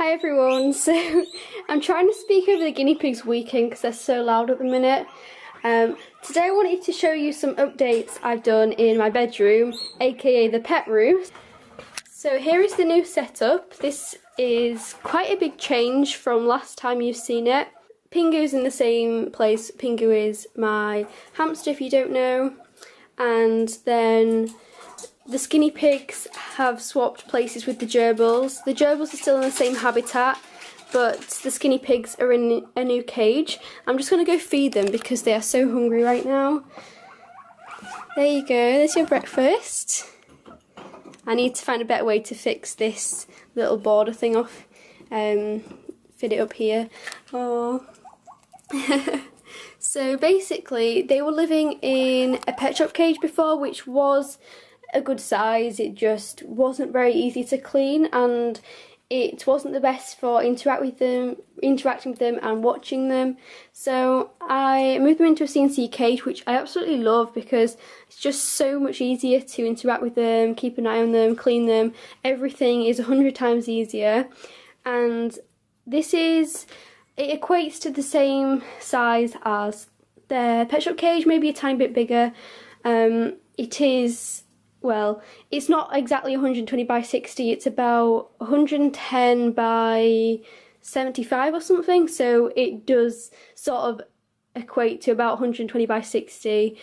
Hi everyone, so I'm trying to speak over the guinea pigs weekend because they're so loud at the minute. Today I wanted to show you some updates I've done in my bedroom, aka the pet room. So here is the new setup. This is quite a big change from last time you've seen it. Pingu's in the same place. Pingu is my hamster if you don't know. And then the skinny pigs have swapped places with the gerbils. The gerbils are still in the same habitat, but the skinny pigs are in a new cage. I'm just going to go feed them because they are so hungry right now. There you go, there's your breakfast. I need to find a better way to fix this little border thing off. Fit it up here. Oh. So basically, they were living in a pet shop cage before, which was a good size. It just wasn't very easy to clean, and it wasn't the best for interacting with them and watching them. So I moved them into a CNC cage, which I absolutely love because it's just so much easier to interact with them, keep an eye on them, clean them. Everything is 100 times easier, and it equates to the same size as their pet shop cage, maybe a tiny bit bigger. It is, well, it's not exactly 120 by 60, it's about 110 by 75 or something, so it does sort of equate to about 120 by 60,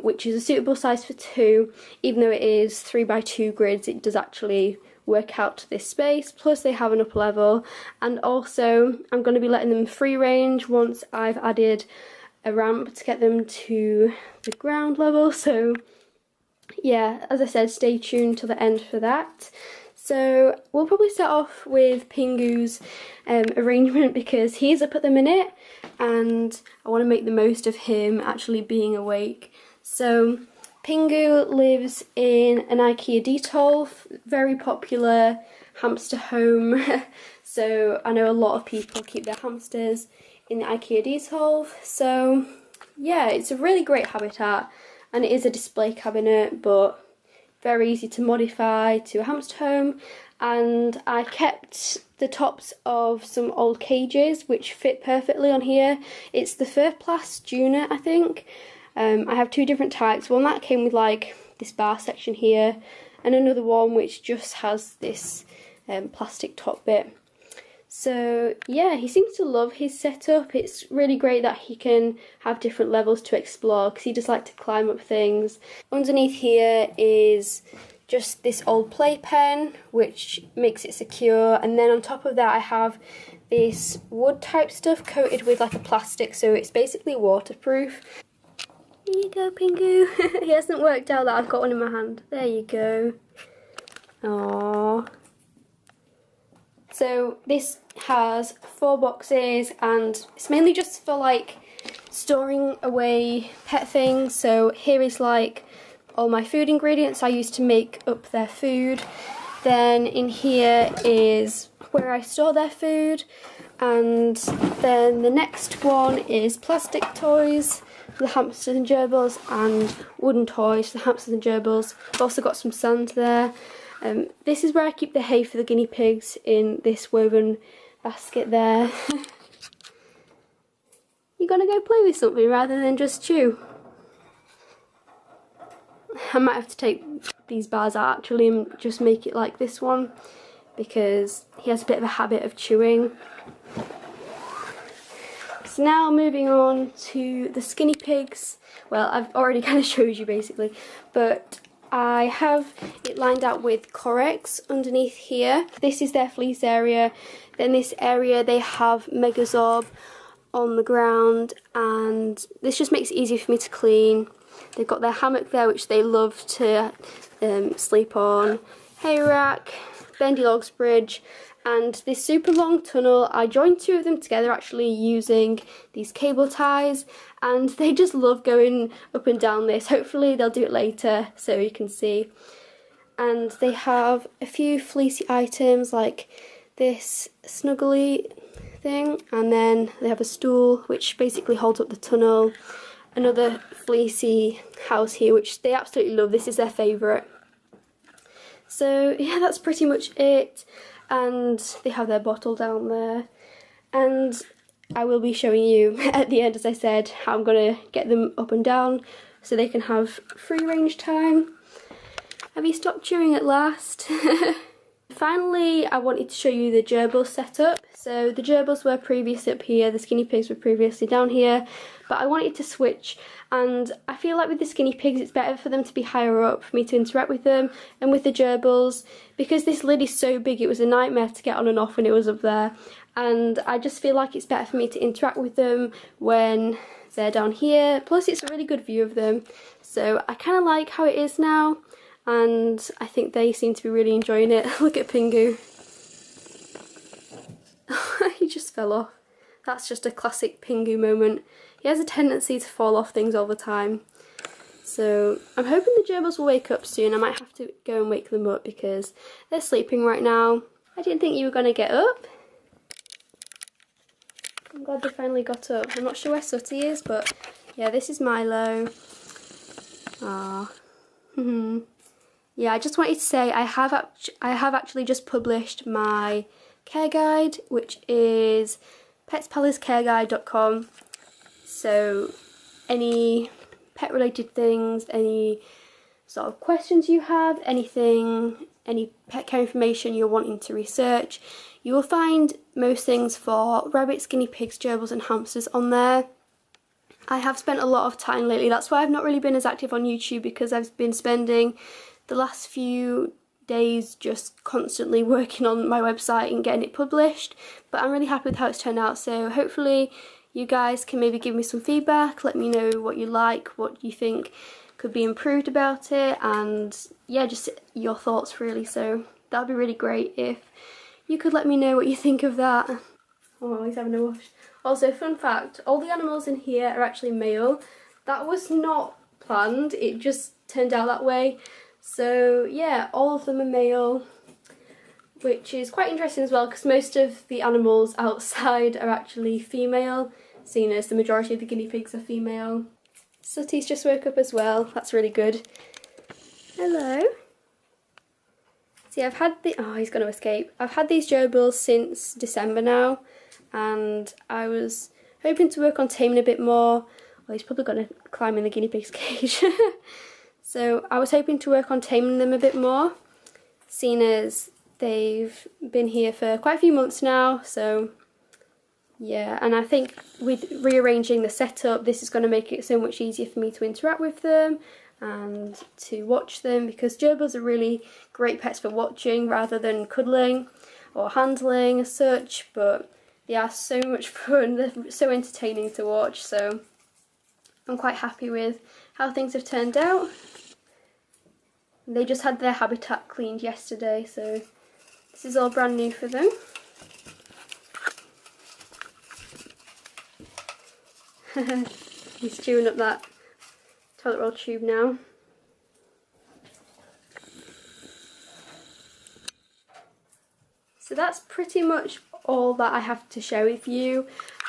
which is a suitable size for two. Even though it is 3 by 2 grids, it does actually work out to this space. Plus they have an upper level, and also I'm going to be letting them free range once I've added a ramp to get them to the ground level. So yeah, as I said, stay tuned till the end for that. So we'll probably start off with Pingu's arrangement because he's up at the minute and I want to make the most of him actually being awake. So Pingu lives in an IKEA Detolf, very popular hamster home. So I know a lot of people keep their hamsters in the IKEA Detolf. So yeah, it's a really great habitat, and it is a display cabinet, but very easy to modify to a hamster home. And I kept the tops of some old cages which fit perfectly on here. It's the Furplast Junior, I think. I have two different types. One that came with like this bar section here, and another one which just has this plastic top bit. So yeah, he seems to love his setup. It's really great that he can have different levels to explore because he does like to climb up things. Underneath here is just this old playpen which makes it secure, and then on top of that I have this wood type stuff coated with like a plastic, so it's basically waterproof. Here you go, Pingu. He hasn't worked out that I've got one in my hand. There you go. Aww. So this has 4 boxes, and it's mainly just for like storing away pet things. So here is like all my food ingredients I use to make up their food. Then in here is where I store their food, and then the next one is plastic toys for the hamsters and gerbils, and wooden toys for the hamsters and gerbils. I've also got some sand there. This is where I keep the hay for the guinea pigs, in this woven basket there. You're gonna go play with something rather than just chew? I might have to take these bars out actually and just make it like this one, because he has a bit of a habit of chewing. So now moving on to the skinny pigs. Well, I've already kind of showed you basically, but I have it lined out with Corex underneath here. This is their fleece area. Then this area they have Megazorb on the ground, and this just makes it easier for me to clean. They've got their hammock there which they love to sleep on, hay rack, bendy logs bridge, and this super long tunnel. I joined 2 of them together actually using these cable ties, and they just love going up and down this. Hopefully they'll do it later so you can see. And they have a few fleecy items like this snuggly thing, and then they have a stool which basically holds up the tunnel. Another fleecy house here which they absolutely love. This is their favourite. So yeah, that's pretty much it. and they have their bottle down there. And I will be showing you at the end, as I said, how I'm going to get them up and down so they can have free range time. Have you stopped chewing at last? Finally, I wanted to show you the gerbil setup. So the gerbils were previously up here, the skinny pigs were previously down here, but I wanted to switch, and I feel like with the skinny pigs it's better for them to be higher up for me to interact with them, and with the gerbils, because this lid is so big, it was a nightmare to get on and off when it was up there, and I just feel like it's better for me to interact with them when they're down here. Plus it's a really good view of them, so I kind of like how it is now, and I think they seem to be really enjoying it. Look at Pingu. He just fell off. That's just a classic Pingu moment. He has a tendency to fall off things all the time. So I'm hoping the gerbils will wake up soon. I might have to go and wake them up because they're sleeping right now. I didn't think you were going to get up. I'm glad they finally got up. I'm not sure where Sooty is, but yeah, this is Milo. Ah. Yeah, I just wanted to say I have actually just published my care guide, which is petspalacecareguide.com. So any pet related things, any sort of questions you have, anything, any pet care information you're wanting to research, you will find most things for rabbits, guinea pigs, gerbils and hamsters on there. I have spent a lot of time lately, that's why I've not really been as active on YouTube, because I've been spending the last few days just constantly working on my website and getting it published, but I'm really happy with how it's turned out. So hopefully you guys can maybe give me some feedback, let me know what you like, what you think could be improved about it, and yeah, just your thoughts really. So that'd be really great if you could let me know what you think of that. Oh, he's having a wash. Also, fun fact, all the animals in here are actually male. That was not planned, it just turned out that way. So yeah, all of them are male, which is quite interesting as well, because most of the animals outside are actually female, seeing as the majority of the guinea pigs are female. Sooty's just woke up as well, that's really good. Hello. See, I've had oh, he's going to escape. I've had these gerbils since December now, and I was hoping to work on taming a bit more. Well, he's probably going to climb in the guinea pig's cage. So I was hoping to work on taming them a bit more, seeing as they've been here for quite a few months now. So yeah, and I think with rearranging the setup, this is going to make it so much easier for me to interact with them and to watch them, because gerbils are really great pets for watching rather than cuddling or handling as such, but they are so much fun, they're so entertaining to watch, so I'm quite happy with how things have turned out. They just had their habitat cleaned yesterday, so this is all brand new for them. He's chewing up that toilet roll tube now. So that's pretty much all that I have to share with you,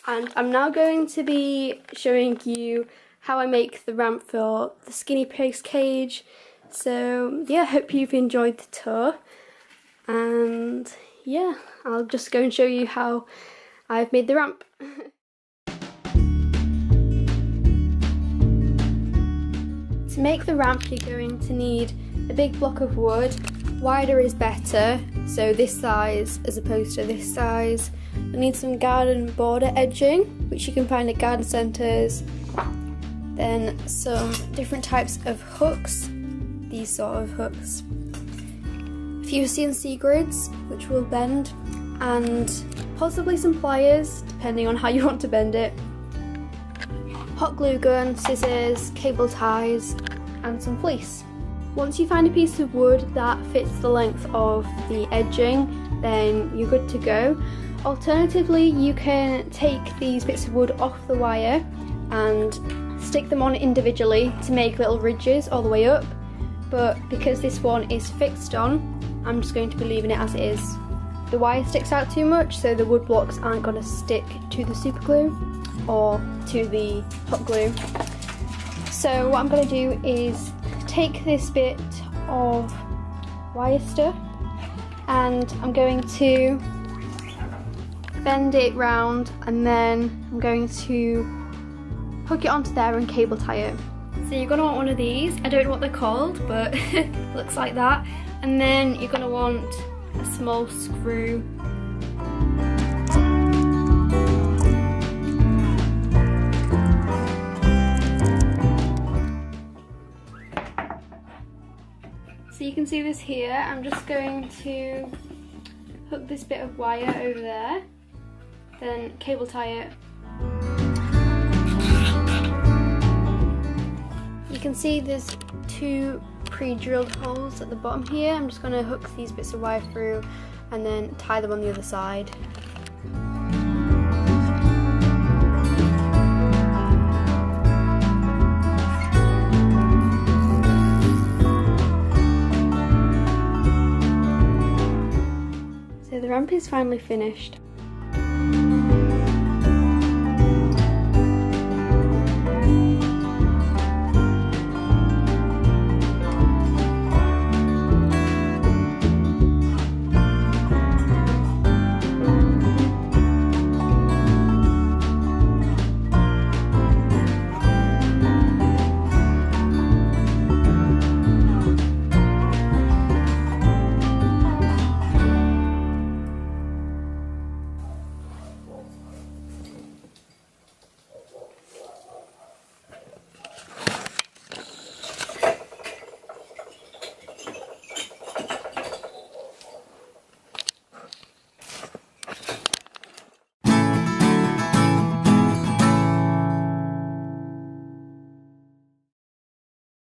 and I'm now going to be showing you how I make the ramp for the skinny pig's cage. So yeah, hope you've enjoyed the tour, and yeah, I'll just go and show you how I've made the ramp. To make the ramp, you're going to need a big block of wood. Wider is better, so this size as opposed to this size. You'll need some garden border edging, which you can find at garden centres. Then some different types of hooks, these sort of hooks. A few CNC grids, which will bend, and possibly some pliers, depending on how you want to bend it. Hot glue gun, scissors, cable ties, and some fleece. Once you find a piece of wood that fits the length of the edging, then you're good to go. Alternatively, you can take these bits of wood off the wire and stick them on individually to make little ridges all the way up, but because this one is fixed on, I'm just going to be leaving it as it is. The wire sticks out too much, so the wood blocks aren't going to stick to the super glue or to the hot glue. So what I'm going to do is take this bit of wire stuff and I'm going to bend it round, and then I'm going to hook it onto there and cable tie it. So you're going to want one of these. I don't know what they're called, but it looks like that. And then you're going to want a small screw. So you can see this here. I'm just going to hook this bit of wire over there, then cable tie it. You can see there's 2 pre-drilled holes at the bottom here. I'm just going to hook these bits of wire through and then tie them on the other side. So the ramp is finally finished.